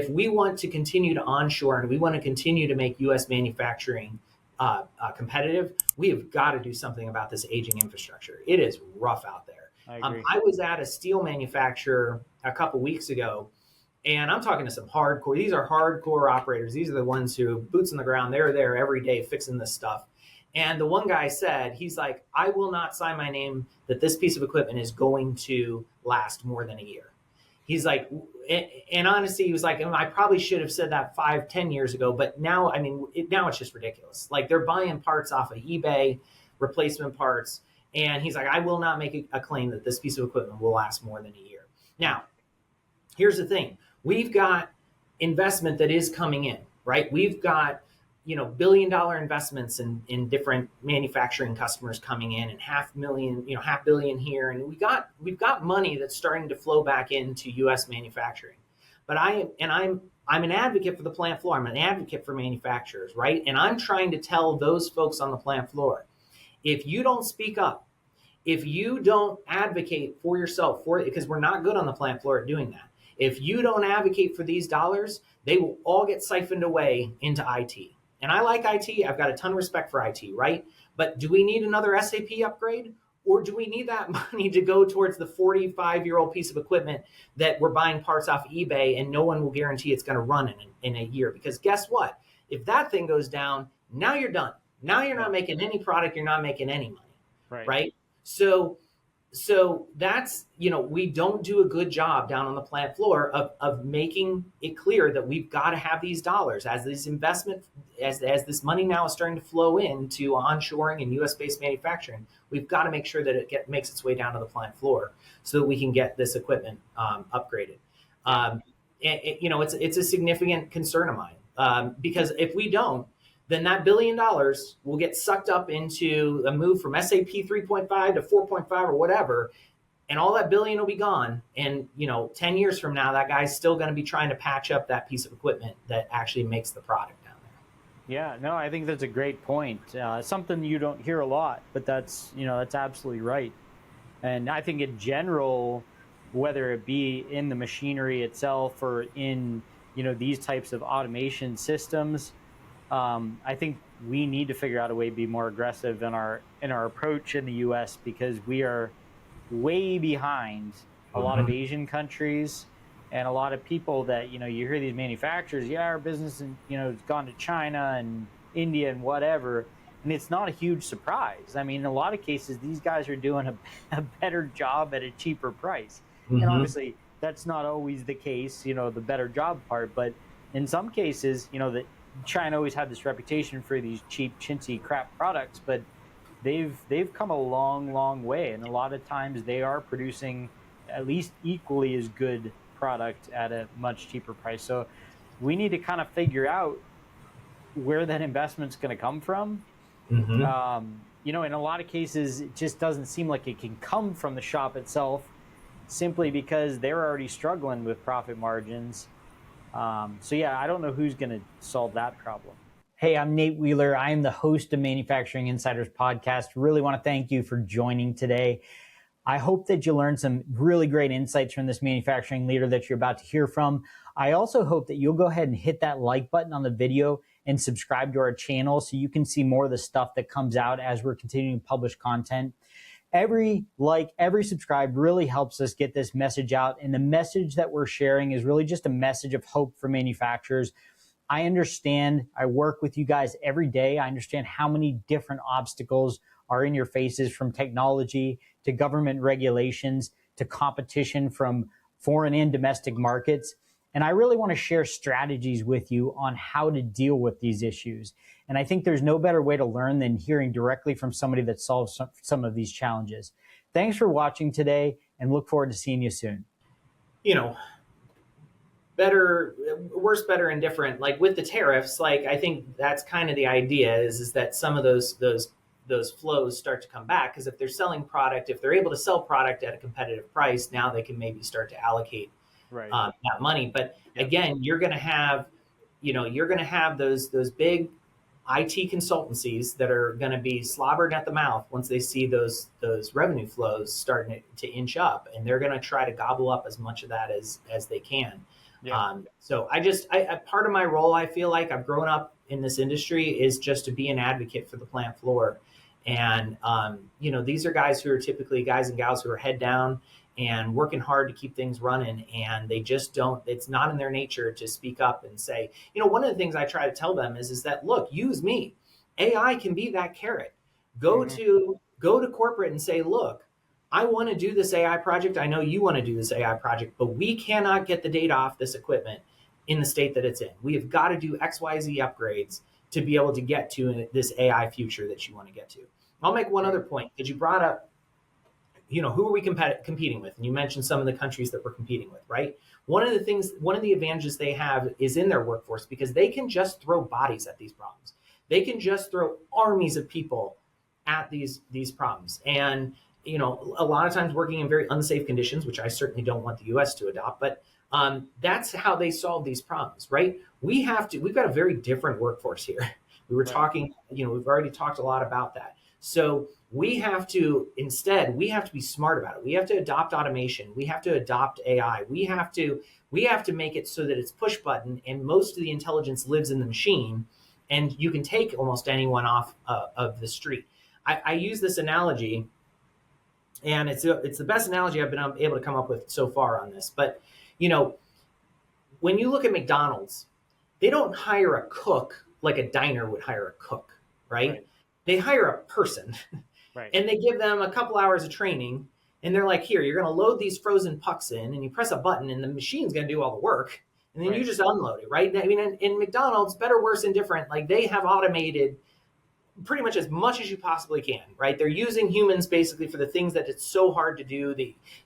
if we want to continue to onshore and we want to continue to make U.S. manufacturing competitive, we have got to do something about this aging infrastructure. It is rough out there. I agree. I was at a steel manufacturer a couple weeks ago, and I'm talking to some hardcore. These are hardcore operators. These are the ones who boots on the ground. They're there every day fixing this stuff. And the one guy said, he's like, I will not sign my name that this piece of equipment is going to last more than a year. He's like, and honestly, he was like, I probably should have said that 5-10 years ago, but now, I mean, now it's just ridiculous. Like, they're buying parts off of eBay, replacement parts. And he's like, I will not make a claim that this piece of equipment will last more than a year. Now, here's the thing. We've got investment that is coming in, right? We've got, $1 billion investments in different manufacturing customers coming in, and $500 million here. And we've got money that's starting to flow back into US manufacturing. But I'm an advocate for the plant floor. I'm an advocate for manufacturers, right? And I'm trying to tell those folks on the plant floor, if you don't speak up, if you don't advocate for yourself, because we're not good on the plant floor at doing that. If you don't advocate for these dollars, they will all get siphoned away into IT. And I like IT. I've got a ton of respect for IT, right? But do we need another SAP upgrade? Or do we need that money to go towards the 45-year-old piece of equipment that we're buying parts off eBay and no one will guarantee it's going to run in a year? Because guess what? If that thing goes down, now you're done. Now you're not making any product. You're not making any money, right? So that's, we don't do a good job down on the plant floor of making it clear that we've got to have these dollars as this investment, as this money now is starting to flow into onshoring and US-based manufacturing. We've got to make sure that it makes its way down to the plant floor so that we can get this equipment upgraded. It's a significant concern of mine because if we don't, then that $1 billion will get sucked up into a move from SAP 3.5 to 4.5 or whatever, and all that billion will be gone. And 10 years from now, that guy's still going to be trying to patch up that piece of equipment that actually makes the product down there. Yeah, no, I think that's a great point. Something you don't hear a lot, but that's absolutely right. And I think in general, whether it be in the machinery itself or in these types of automation systems, I think we need to figure out a way to be more aggressive in our approach in the U.S. because we are way behind a lot of Asian countries and a lot of people that you hear these manufacturers. Yeah, our business has gone to China and India and whatever, and it's not a huge surprise. I mean, in a lot of cases, these guys are doing a better job at a cheaper price, and obviously that's not always the case. The better job part, but in some cases, that China always had this reputation for these cheap, chintzy crap products, but they've come a long way, and a lot of times they are producing at least equally as good product at a much cheaper price. So we need to kind of figure out where that investment's going to come from. In a lot of cases, it just doesn't seem like it can come from the shop itself, simply because they're already struggling with profit margins. I don't know who's going to solve that problem. Hey, I'm Nate Wheeler. I am the host of Manufacturing Insiders Podcast. Really want to thank you for joining today. I hope that you learned some really great insights from this manufacturing leader that you're about to hear from. I also hope that you'll go ahead and hit that like button on the video and subscribe to our channel so you can see more of the stuff that comes out as we're continuing to publish content. Every like, every subscribe really helps us get this message out. And the message that we're sharing is really just a message of hope for manufacturers. I understand, I work with you guys every day. I understand how many different obstacles are in your faces, from technology to government regulations to competition from foreign and domestic markets. And I really want to share strategies with you on how to deal with these issues. And I think there's no better way to learn than hearing directly from somebody that solves some of these challenges. Thanks for watching today, and look forward to seeing you soon. Better, worse, better, and different. Like with the tariffs, like I think that's kind of the idea is that some of those flows start to come back, because if they're selling product, if they're able to sell product at a competitive price, now they can maybe start to allocate that money. But again, you're going to have those big IT consultancies that are going to be slobbered at the mouth once they see those revenue flows starting to inch up, and they're going to try to gobble up as much of that as they can. Yeah. So I part of my role, I feel like I've grown up in this industry, is just to be an advocate for the plant floor. And, these are guys who are typically guys and gals who are head down and working hard to keep things running. And they just don't, it's not in their nature to speak up and say, one of the things I try to tell them is that, look, use me. AI can be that carrot. Go to corporate and say, look, I want to do this AI project. I know you want to do this AI project, but we cannot get the data off this equipment in the state that it's in. We have got to do XYZ upgrades to be able to get to this AI future that you want to get to. I'll make one other point, because you brought up, who are we competing with? And you mentioned some of the countries that we're competing with, right? One of the advantages they have is in their workforce, because they can just throw bodies at these problems. They can just throw armies of people at these problems. And, a lot of times working in very unsafe conditions, which I certainly don't want the US to adopt, but that's how they solve these problems, right? We've got a very different workforce here. We were talking, we've already talked a lot about that. So we have to be smart about it. We have to adopt automation. We have to adopt AI. We have to make it so that it's push button, and most of the intelligence lives in the machine, and you can take almost anyone off of the street. I use this analogy, and it's the best analogy I've been able to come up with so far on this. But, when you look at McDonald's, they don't hire a cook like a diner would hire a cook, right? They hire a person, and they give them a couple hours of training, and they're like, here, you're going to load these frozen pucks in, and you press a button, and the machine's going to do all the work, and then you just unload it, right? I mean, in McDonald's, better, worse, indifferent, like, they have automated pretty much as you possibly can, right? They're using humans basically for the things that it's so hard to do.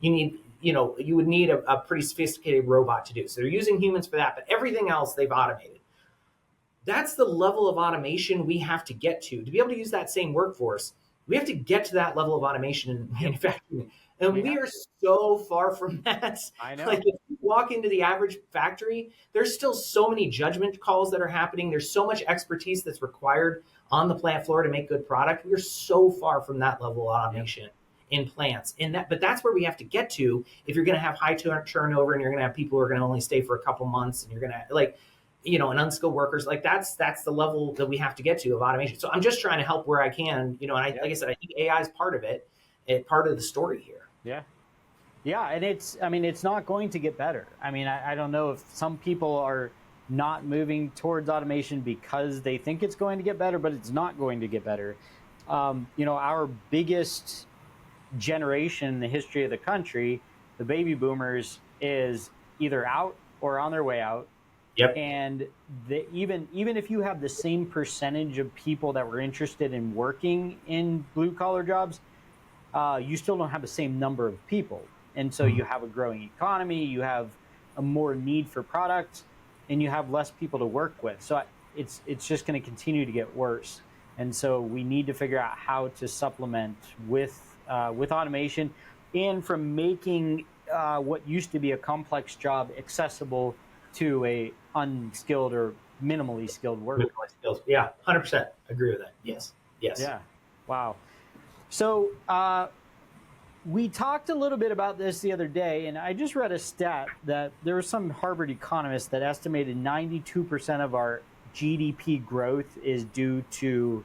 You would need a pretty sophisticated robot to do. So they're using humans for that, but everything else they've automated. That's the level of automation we have to get to be able to use that same workforce. We have to get to that level of automation in manufacturing. And we are so far from that. I know. Like, if you walk into the average factory, there's still so many judgment calls that are happening. There's so much expertise that's required on the plant floor to make good product. We're so far from that level of automation in plants. But that's where we have to get to if you're going to have high turnover, and you're going to have people who are going to only stay for a couple months, and you're going to and unskilled workers. Like, that's the level that we have to get to of automation. So I'm just trying to help where I can, and like I said, I think AI is part of it, part of the story here. Yeah. And it's not going to get better. I mean, I don't know if some people are not moving towards automation because they think it's going to get better, but it's not going to get better. Our biggest generation in the history of the country, the baby boomers, is either out or on their way out. Yep. And even if you have the same percentage of people that were interested in working in blue collar jobs, you still don't have the same number of people. And so you have a growing economy, you have a more need for products, and you have less people to work with. So it's just going to continue to get worse. And so we need to figure out how to supplement with automation, and from making what used to be a complex job accessible to a unskilled or minimally skilled worker. Yeah, 100% agree with that. Yes. Yeah. Wow. So we talked a little bit about this the other day, and I just read a stat that there was some Harvard economist that estimated 92% of our GDP growth is due to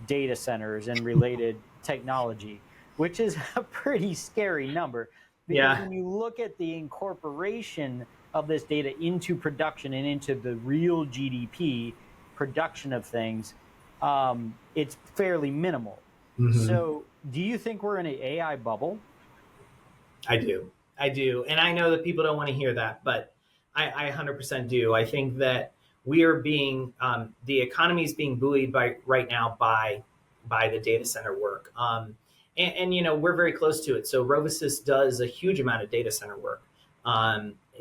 data centers and related technology, which is a pretty scary number. Because when you look at the incorporation of this data into production and into the real GDP production of things, it's fairly minimal. So do you think we're in an AI bubble? I do. And I know that people don't want to hear that, but I 100% do. I think that we are being, the economy is being buoyed right now by the data center work. And we're very close to it. So RoviSys does a huge amount of data center work.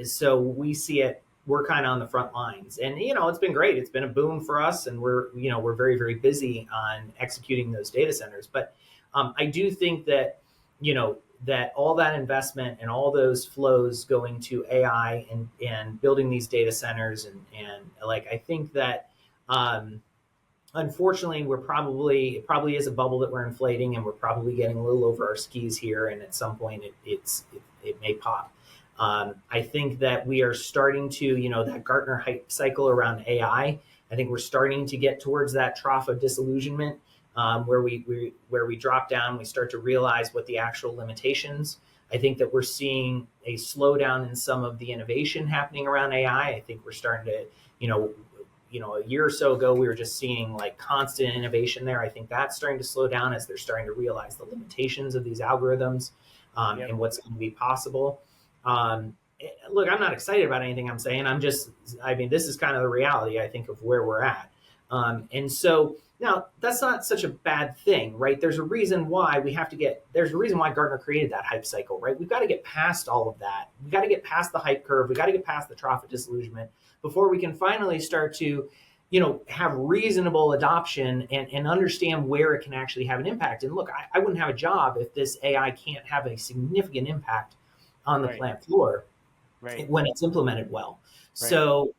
So we see it, we're kind of on the front lines, and, it's been great. It's been a boom for us, and we're very, very busy on executing those data centers. But I do think that, that all that investment and all those flows going to AI and building these data centers and I think that, unfortunately, it probably is a bubble that we're inflating, and we're probably getting a little over our skis here. And at some point it may pop. I think that we are starting to, that Gartner hype cycle around AI. I think we're starting to get towards that trough of disillusionment, where we drop down, we start to realize what the actual limitations. I think that we're seeing a slowdown in some of the innovation happening around AI. I think we're starting to, a year or so ago, we were just seeing like constant innovation there. I think that's starting to slow down as they're starting to realize the limitations of these algorithms, Yep. and what's going to be possible. Look, I'm not excited about anything I'm saying. This is kind of the reality, I think, of where we're at. And so now that's not such a bad thing, right? There's a reason why Gartner created that hype cycle, right? We've got to get past all of that. We've got to get past the hype curve. We've got to get past the trough of disillusionment before we can finally start to, have reasonable adoption and understand where it can actually have an impact. And look, I wouldn't have a job if this AI can't have a significant impact on the Right. plant floor Right. when it's implemented well. Right.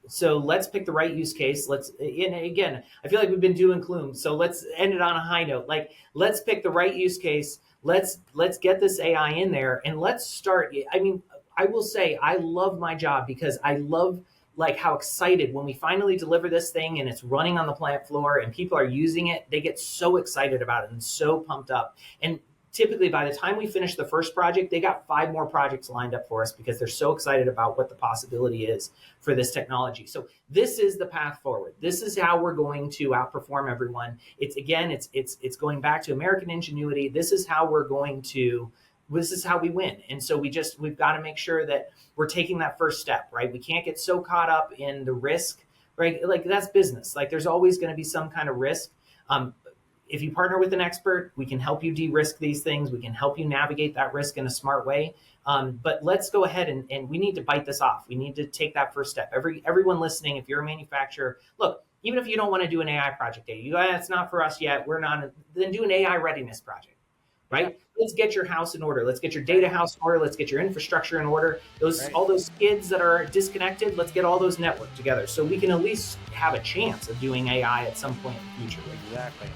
So let's pick the right use case. And again, I feel like we've been doom and gloom. So let's end it on a high note. Like, let's pick the right use case. Let's get this AI in there and let's start. I mean, I will say I love my job because I love like how excited when we finally deliver this thing and it's running on the plant floor and people are using it, they get so excited about it and so pumped up. And typically by the time we finish the first project, they got 5 more projects lined up for us because they're so excited about what the possibility is for this technology. So this is the path forward. This is how we're going to outperform everyone. It's going back to American ingenuity. This is how we win. And so we've got to make sure that we're taking that first step, right? We can't get so caught up in the risk, right? Like, that's business. Like, there's always going to be some kind of risk. If you partner with an expert, we can help you de-risk these things. We can help you navigate that risk in a smart way. But let's go ahead and we need to bite this off. We need to take that first step. Everyone listening, if you're a manufacturer, look, even if you don't want to do an AI project, it's not for us yet. Then do an AI readiness project, right? Yeah. Let's get your house in order. Let's get your data house in order. Let's get your infrastructure in order. All those skids that are disconnected, let's get all those networked together so we can at least have a chance of doing AI at some point in the future. Exactly.